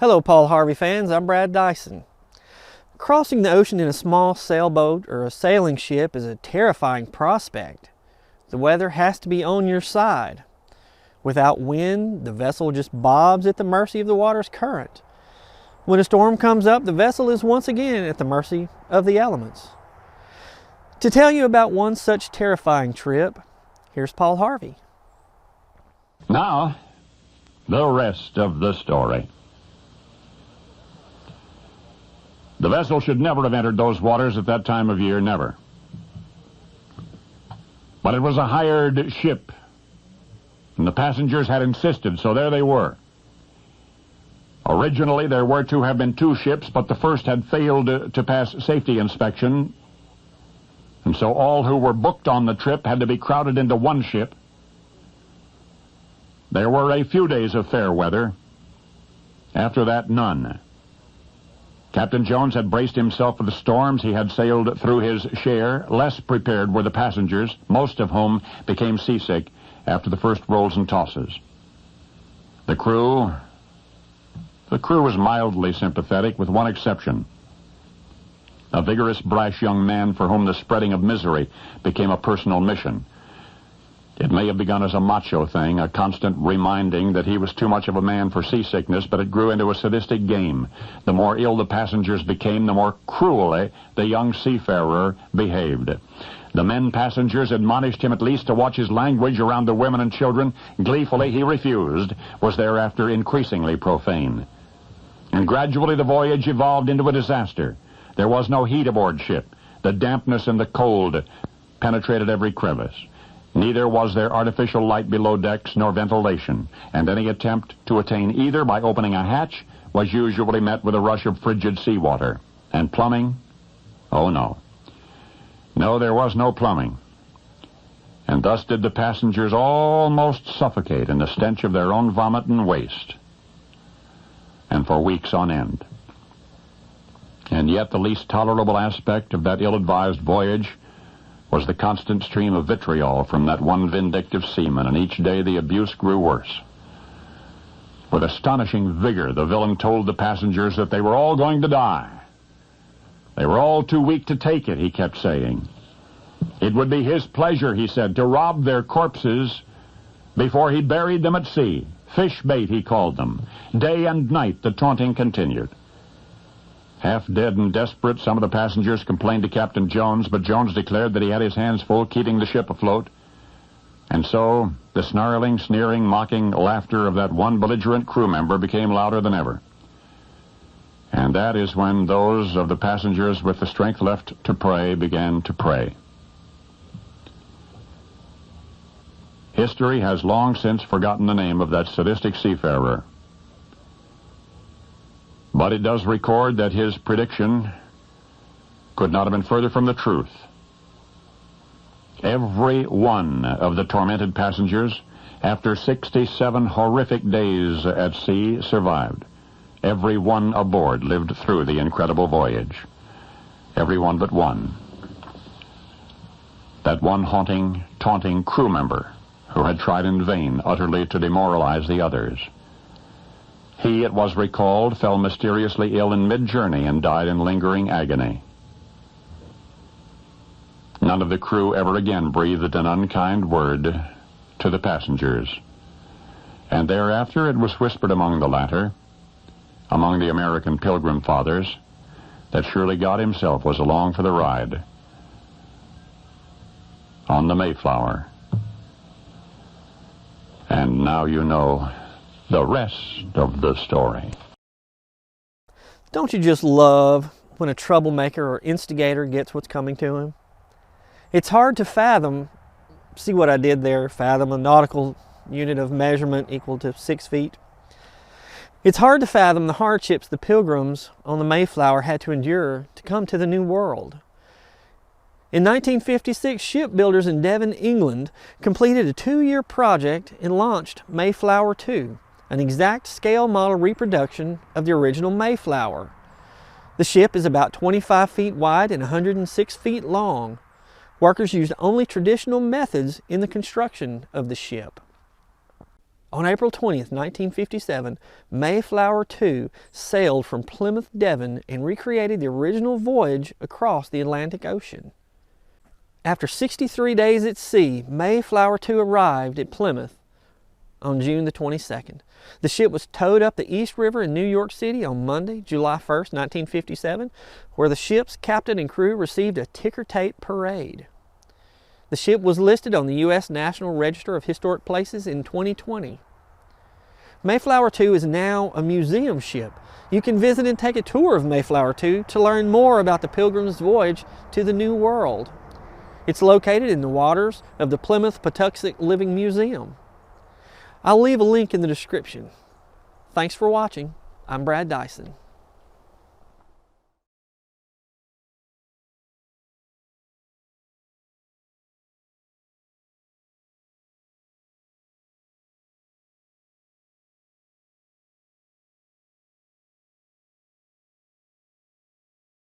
Hello Paul Harvey fans, I'm Brad Dison. Crossing the ocean in a small sailboat or a sailing ship is a terrifying prospect. The weather has to be on your side. Without wind, the vessel just bobs at the mercy of the water's current. When a storm comes up, the vessel is once again at the mercy of the elements. To tell you about one such terrifying trip, here's Paul Harvey. Now, the rest of the story. The vessel should never have entered those waters at that time of year, never. But it was a hired ship, and the passengers had insisted, so there they were. Originally, there were to have been two ships, but the first had failed to pass safety inspection, and so all who were booked on the trip had to be crowded into one ship. There were a few days of fair weather. After that, none. Captain Jones had braced himself for the storms. He had sailed through his share. Less prepared were the passengers, most of whom became seasick after the first rolls and tosses. The crew was mildly sympathetic, with one exception. A vigorous, brash young man for whom the spreading of misery became a personal mission. It may have begun as a macho thing, a constant reminding that he was too much of a man for seasickness, but it grew into a sadistic game. The more ill the passengers became, the more cruelly the young seafarer behaved. The men passengers admonished him at least to watch his language around the women and children. Gleefully he refused, was thereafter increasingly profane. And gradually the voyage evolved into a disaster. There was no heat aboard ship. The dampness and the cold penetrated every crevice. Neither was there artificial light below decks nor ventilation, and any attempt to attain either by opening a hatch was usually met with a rush of frigid seawater. And plumbing? Oh, no. No, there was no plumbing. And thus did the passengers almost suffocate in the stench of their own vomit and waste, and for weeks on end. And yet the least tolerable aspect of that ill-advised voyage was the constant stream of vitriol from that one vindictive seaman, and each day the abuse grew worse. With astonishing vigor, the villain told the passengers that they were all going to die. They were all too weak to take it, he kept saying. It would be his pleasure, he said, to rob their corpses before he buried them at sea. Fish bait, he called them. Day and night the taunting continued. Half dead and desperate, some of the passengers complained to Captain Jones, but Jones declared that he had his hands full keeping the ship afloat. And so the snarling, sneering, mocking laughter of that one belligerent crew member became louder than ever. And that is when those of the passengers with the strength left to pray began to pray. History has long since forgotten the name of that sadistic seafarer. But it does record that his prediction could not have been further from the truth. Every one of the tormented passengers, after 67 horrific days at sea, survived. Every one aboard lived through the incredible voyage. Every one but one. That one haunting, taunting crew member who had tried in vain utterly to demoralize the others. He, it was recalled, fell mysteriously ill in mid-journey and died in lingering agony. None of the crew ever again breathed an unkind word to the passengers. And thereafter it was whispered among the latter, among the American Pilgrim Fathers, that surely God himself was along for the ride on the Mayflower. And now you know the rest of the story. Don't you just love when a troublemaker or instigator gets what's coming to him? It's hard to fathom, see what I did there, fathom, a nautical unit of measurement equal to 6 feet. It's hard to fathom the hardships the pilgrims on the Mayflower had to endure to come to the New World. In 1956, shipbuilders in Devon, England, completed a 2-year project and launched Mayflower 2. An exact scale model reproduction of the original Mayflower. The ship is about 25 feet wide and 106 feet long. Workers used only traditional methods in the construction of the ship. On April 20th, 1957, Mayflower II sailed from Plymouth, Devon, and recreated the original voyage across the Atlantic Ocean. After 63 days at sea, Mayflower II arrived at Plymouth on June the 22nd. The ship was towed up the East River in New York City on Monday, July 1st, 1957, where the ship's captain and crew received a ticker-tape parade. The ship was listed on the U.S. National Register of Historic Places in 2020. Mayflower II is now a museum ship. You can visit and take a tour of Mayflower II to learn more about the Pilgrim's voyage to the New World. It's located in the waters of the Plymouth Patuxent Living Museum. I'll leave a link in the description. Thanks for watching. I'm Brad Dison.